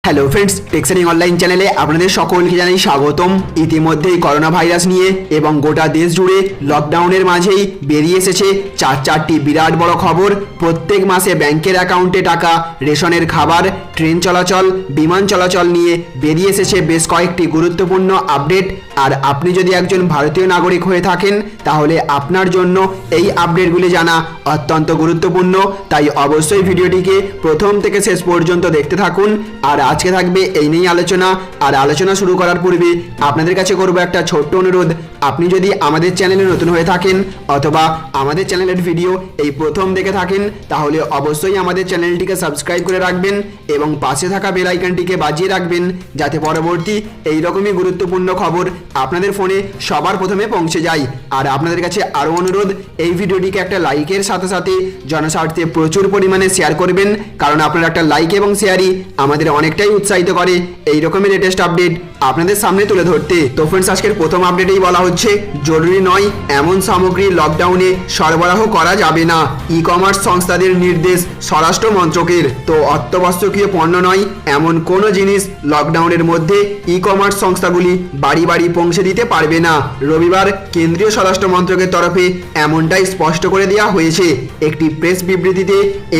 Hello friends, টেক্সারিং online চ্যানেলে আপনাদের সকলকে জানাই স্বাগতম। ইতিমধ্যেই করোনা ভাইরাস নিয়ে এবং গোটা দেশ জুড়ে লকডাউনের মাঝেই বেরিয়ে এসেছে চারটি বিরাট বড় খবর। প্রত্যেক মাসে ব্যাংকের অ্যাকাউন্টে টাকা, রেশনের খাবার, ট্রেন চলাচল, বিমান চলাচল নিয়ে বেরিয়ে এসেছে বেশ কয়েকটি গুরুত্বপূর্ণ আপডেট। আর আপনি যদি একজন ভারতীয় নাগরিক হয়ে থাকেন তাহলে আপনার জন্য এই আপডেটগুলি জানা অত্যন্ত গুরুত্বপূর্ণ। তাই অবশ্যই ভিডিওটিকে প্রথম থেকে শেষ পর্যন্ত দেখতে থাকুন। আর আজকে থাকবে এই নিয়ে আলোচনা। আর আলোচনা শুরু করার পূর্বে আপনাদের কাছে করব একটা ছোট্ট অনুরোধ। আপনি যদি আমাদের চ্যানেলে নতুন হয়ে থাকেন অথবা আমাদের চ্যানেলের ভিডিও এই প্রথম দেখে থাকেন তাহলে অবশ্যই আমাদের চ্যানেলটিকে সাবস্ক্রাইব করে রাখবেন এবং পাশে থাকা বেল আইকনটিকে বাজিয়ে রাখবেন যাতে পরবর্তী এই রকমই গুরুত্বপূর্ণ খবর আপনাদের ফোনে সবার প্রথমে পৌঁছে যায়। আর আপনাদের কাছে আরও অনুরোধ, এই ভিডিওটিকে একটা লাইকের সাথে সাথে জনস্বার্থে প্রচুর পরিমাণে শেয়ার করবেন, কারণ আপনার একটা লাইক এবং শেয়ারই আমাদের অনেকটাই উৎসাহিত করে এই রকমের লেটেস্ট আপডেট আপনাদের সামনে তুলে ধরতে। তো ফ্রেন্ডস, আজকের প্রথম আপডেটেই বলা হচ্ছে জরুরি নয় এমন সামগ্রী লকডাউনে সরবরাহ করা যাবে না, ই কমার্স সংস্থাদের নির্দেশ স্বরাষ্ট্র মন্ত্রকের। তো অত্যাবশ্যকীয় পণ্য নয় এমন কোনো জিনিস লকডাউনের মধ্যে ই কমার্স সংস্থাগুলি বাড়ি বাড়ি পৌঁছে দিতে পারবে না। রবিবার কেন্দ্রীয় স্বরাষ্ট্র মন্ত্রকের তরফে এমনটাই স্পষ্ট করে দেওয়া হয়েছে। একটি প্রেস বিবৃতিতে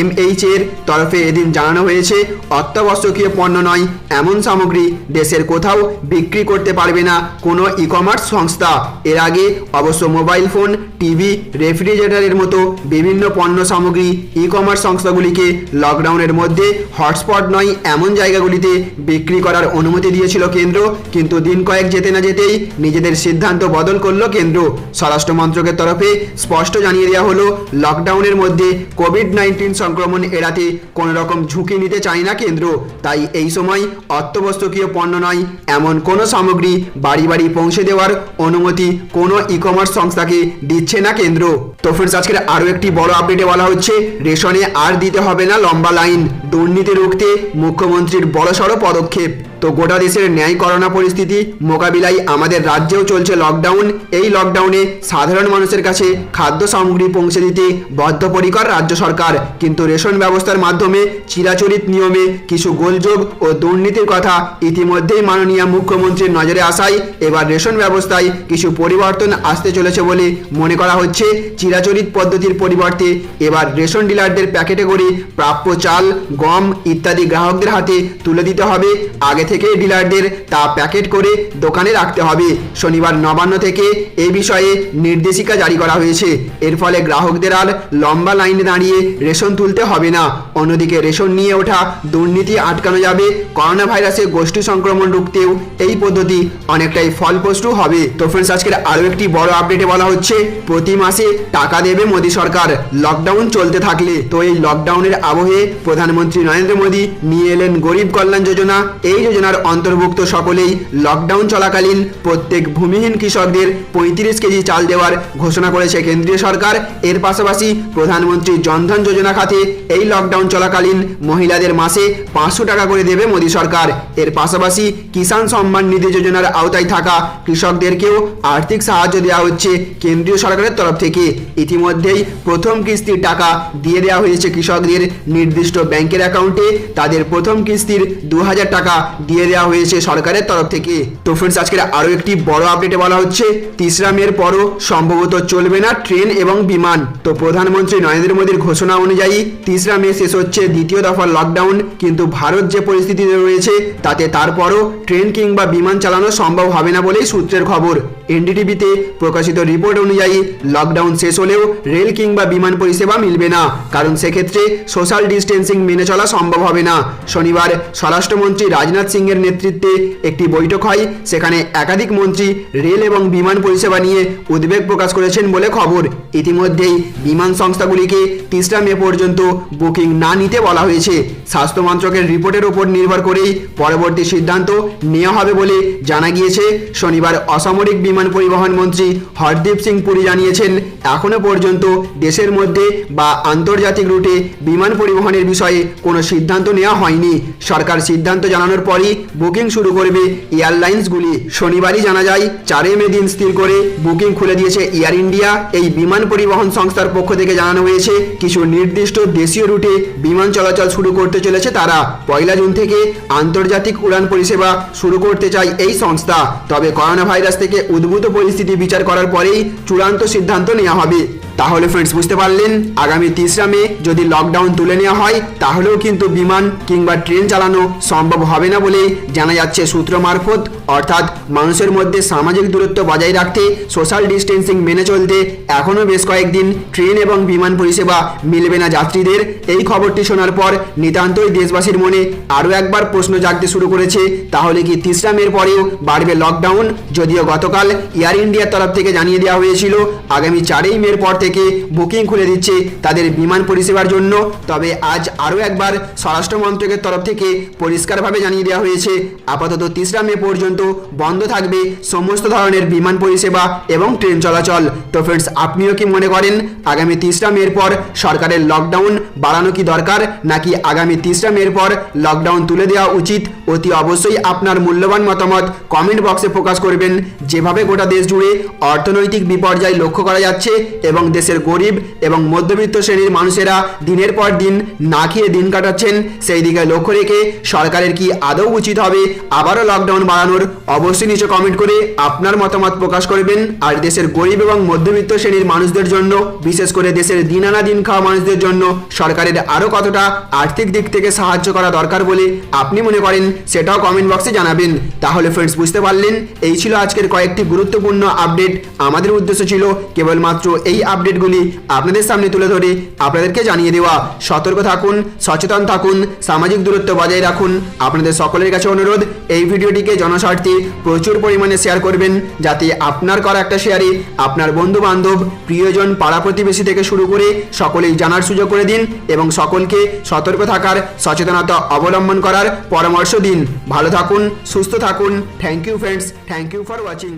MH এর তরফে এদিন জানানো হয়েছে অত্যাবশ্যকীয় পণ্য নয় এমন সামগ্রী দেশের কোথাও বিক্রি করতে পারবে না কোনো ই কমার্স সংস্থা। এর আগে অবশ্য মোবাইল ফোন, টিভি, রেফ্রিজারেটরের মতো বিভিন্ন পণ্য সামগ্রী ই কমার্স সংস্থাগুলিকে লকডাউনের মধ্যে হটস্পট নয় এমন জায়গাগুলিতে বিক্রি করার অনুমতি দিয়েছিল কেন্দ্র, কিন্তু দিন কয়েক যেতে না যেতেই নিজেদের সিদ্ধান্ত বদল করল কেন্দ্র। স্বরাষ্ট্র মন্ত্রকের তরফে স্পষ্ট জানিয়ে দেওয়া হলো কোভিড-19 মধ্যে কোভিড-19 সংক্রমণ এড়াতে কোনো রকম ঝুঁকি নিতে চায় না কেন্দ্র। তাই এই সময় অত্যাবশ্যকীয় পণ্য নয় এমন কোনো সামগ্রী বাড়ি বাড়ি পৌঁছে দেওয়ার অনুমতি কোনো ই কমার্স সংস্থাকে দিচ্ছে না কেন্দ্র। তো ফ্রেন্ডস, আজকের আরও একটি বড় আপডেটে বলা হচ্ছে রেশনে আর দিতে হবে না লম্বা লাইন, দুর্নীতি রুখতে মুখ্যমন্ত্রীর বড়সড় পদক্ষেপ। তো গোটা দেশের ন্যায় করোনা পরিস্থিতি মোকাবিলায় আমাদের রাজ্যেও চলছে লকডাউন। এই লকডাউনে সাধারণ মানুষের কাছে খাদ্য সামগ্রী পৌঁছে দিতে বদ্ধপরিকর রাজ্য সরকার, কিন্তু রেশন ব্যবস্থার মাধ্যমে চিরাচরিত নিয়মে কিছু গোলযোগ ও দুর্নীতির কথা ইতিমধ্যেই মাননীয় মুখ্যমন্ত্রীর নজরে আসায় এবার রেশন ব্যবস্থায় কিছু পরিবর্তন আসতে চলেছে বলে মনে করা হচ্ছে। চিরাচরিত পদ্ধতির পরিবর্তে এবার রেশন ডিলারদের প্যাকেটে করে প্রাপ্য চাল, গম ইত্যাদি গ্রাহকদের হাতে তুলে দিতে হবে। আগে থেকে ডিলারদের তা প্যাকেট করে দোকানে রাখতে হবে। শনিবার নবান্ন থেকে এই বিষয়ে নির্দেশিকা জারি করা হয়েছে। এর ফলে গ্রাহকদের আর লম্বা লাইনে দাঁড়িয়ে রেশন তুলতে হবে না। অন্যদিকে রেশন নিয়ে ওঠা দুর্নীতি আটকানো যাবে। করোনা ভাইরাসে গোষ্ঠী সংক্রমণ রুখতেও এই পদ্ধতি অনেকটাই ফলপ্রসূ হবে। তো ফ্রেন্ডস, আজকের আরও একটি বড় আপডেটে বলা হচ্ছে প্রতি মাসে টাকা দেবে মোদী সরকার লকডাউন চলতে থাকলে। তো এই লকডাউনের আবহে প্রধানমন্ত্রী নরেন্দ্র মোদী নিয়ে এলেন গরিব কল্যাণ যোজনা। এই যোজনার অন্তর্ভুক্ত সকলেই লকডাউন চলাকালীন প্রত্যেক ভূমিহীন কৃষকদের 35 কেজি চাল দেওয়ার ঘোষণা করেছে কেন্দ্রীয় সরকার। এর পাশাপাশি প্রধানমন্ত্রী জনধন যোজনা খাতে এই লকডাউন চলাকালীন মহিলাদের মাসে 500 টাকা করে দেবে মোদী সরকার। এর পাশাপাশি কিষাণ সম্মান নিধি যোজনার আওতায় থাকা কৃষকদেরকেও আর্থিক সাহায্য দেওয়া হচ্ছে কেন্দ্রীয় সরকারের তরফ থেকে। ইতিমধ্যেই প্রথম কিস্তির টাকা দিয়ে দেওয়া হয়েছে কৃষকদের নির্দিষ্ট ব্যাংকের অ্যাকাউন্টে। তাদের প্রথম কিস্তির 2000 টাকা দিয়ে দেওয়া হয়েছে সরকারের তরফ থেকে। তো ফ্রেন্ডস, আজকের আরও একটি বড় আপডেটে বলা হচ্ছে 3রা মের পরও সম্ভবত চলবে না ট্রেন এবং বিমান। তো প্রধানমন্ত্রী নরেন্দ্র মোদীর ঘোষণা অনুযায়ী 3রা মে শেষ হচ্ছে দ্বিতীয় দফার লকডাউন, কিন্তু ভারত যে পরিস্থিতিতে রয়েছে তাতে তারপরও ট্রেন কিংবা বিমান চালানো সম্ভব হবে না বলেই সূত্রের খবর। NDTV-তে প্রকাশিত রিপোর্ট অনুযায়ী লকডাউন শেষ হলেও রেল কিংবা বিমান পরিষেবা মিলবে না, কারণ সেক্ষেত্রে সোশ্যাল ডিস্টেন্সিং মেনে চলা সম্ভব হবে না। শনিবার স্বরাষ্ট্রমন্ত্রী রাজনাথ সিং এর নেতৃত্বে একটি বৈঠক হয়। সেখানে একাধিক মন্ত্রী রেল এবং বিমান পরিষেবা নিয়ে উদ্বেগ প্রকাশ করেছেন বলে খবর। ইতিমধ্যেই বিমান সংস্থাগুলিকে 3রা মে পর্যন্ত বুকিং না নিতে বলা হয়েছে। স্বাস্থ্য মন্ত্রকের রিপোর্টের উপর নির্ভর করেই পরবর্তী সিদ্ধান্ত নেওয়া হবে বলে জানা গিয়েছে। শনিবার অসামরিক বিমান বিমান পরিবহন মন্ত্রী হরদীপ সিং পুরী জানিয়েছেন, এখনো পর্যন্ত দেশের মধ্যে বা আন্তর্জাতিক রুটে বিমান পরিবহনের বিষয়ে কোনো সিদ্ধান্ত নেওয়া হয়নি। সরকার সিদ্ধান্ত জানানোর পরই বুকিং শুরু করবে এয়ারলাইন্সগুলি। শনিবারই জানা যায় 4 মে দিন স্থির করে বুকিং খুলে দিয়েছে এয়ার ইন্ডিয়া। এই বিমান পরিবহন সংস্থার পক্ষ থেকে জানানো হয়েছে কিছু নির্দিষ্ট দেশীয় রুটে বিমান চলাচল শুরু করতে চলেছে তারা। 1 জুন থেকে আন্তর্জাতিক উড়ান পরিষেবা শুরু করতে চায় এই সংস্থা। তবে করোনা ভাইরাস থেকে উদ্ভূত পরিস্থিতি বিচার করার পরেই চূড়ান্ত সিদ্ধান্ত নেওয়া হবে। তাহলে ফ্রেন্ডস বুঝতে পারলেন, আগামী 3 মে যদি লকডাউন তুলে নেওয়া হয় তাহলেও কিন্তু বিমান কিংবা ট্রেন চালানো সম্ভব হবে না বলে জানা যাচ্ছে সূত্র মারফত। অর্থাৎ মানুষের মধ্যে সামাজিক দূরত্ব বজায় রাখতে, সোশ্যাল ডিস্টেন্সিং মেনে চলতে এখনও বেশ কয়েকদিন ট্রেন এবং বিমান পরিষেবা মিলবে না যাত্রীদের। এই খবরটি শোনার পর নিতান্তই দেশবাসীর মনে আরও একবার প্রশ্ন জাগতে শুরু করেছে, তাহলে কি 3 মের পরেও বাড়বে লকডাউন? যদিও গতকাল এয়ার ইন্ডিয়ার তরফ থেকে জানিয়ে দেওয়া হয়েছিল আগামী 4 মের পর থেকে বুকিং খুলে দিচ্ছে তাদের বিমান পরিষেবার জন্য। তবে আজ আরও একবার স্বরাষ্ট্র মন্ত্রকের তরফ থেকে পরিষ্কারভাবে জানিয়ে দেওয়া হয়েছে আপাতত 3 মে পর্যন্ত বন্ধ থাকবে সমস্ত ধরনের বিমান পরিষেবা এবং ট্রেন চলাচল। তো ফ্রেন্ডস, আপনিও কি মনে করেন আগামী 3 মের পর সরকারের লকডাউন বাড়ানো কি দরকার, নাকি আগামী 3 মের পর লকডাউন তুলে দেওয়া উচিত? অতি অবশ্যই আপনার মূল্যবান মতামত কমেন্ট বক্সে প্রকাশ করবেন। যেভাবে গোটা দেশ জুড়ে অর্থনৈতিক বিপর্যয় লক্ষ্য করা যাচ্ছে এবং দেশের গরিব এবং মধ্যবিত্ত শ্রেণীর মানুষেরা দিনের পর দিন না খেয়ে দিন কাটাচ্ছেন, সেই দিকে লক্ষ্য রেখে সরকারের কি আদৌ উচিত হবে আবারও লকডাউন বাড়ানোর? অবশ্যই নিচে কমেন্ট করে আপনার মতামত প্রকাশ করবেন। আর দেশের গরিব এবং মধ্যবিত্ত শ্রেণীর মানুষদের জন্য, বিশেষ করে দেশের দিন আনা দিন খাওয়া মানুষদের জন্য সরকারের আরও কতটা আর্থিক দিক থেকে সাহায্য করা দরকার বলে আপনি মনে করেন সেটাও কমেন্ট বক্সে জানাবেন। তাহলে ফ্রেন্ডস, বুঝতে পারলেন, এই ছিল আজকের কয়েকটি গুরুত্বপূর্ণ আপডেট। আমাদের উদ্দেশ্য ছিল কেবলমাত্র এই আপডেটগুলি আপনাদের সামনে তুলে ধরে আপনাদেরকে জানিয়ে দেওয়া। সতর্ক থাকুন, সচেতন থাকুন, সামাজিক দূরত্ব বজায় রাখুন। আপনাদের সকলের কাছে অনুরোধ, এই ভিডিওটিকে জনস্বার্থে প্রচুর পরিমাণে শেয়ার করবেন, যাতে আপনার করা একটা শেয়ারে আপনার বন্ধু বান্ধব, প্রিয়জন, পাড়া প্রতিবেশী থেকে শুরু করে সকলেই জানার সুযোগ করে দিন এবং সকলকে সতর্ক থাকার, সচেতনতা অবলম্বন করার পরামর্শ দিন। ভালো থাকুন, সুস্থ থাকুন। Thank you friends, thank you for watching.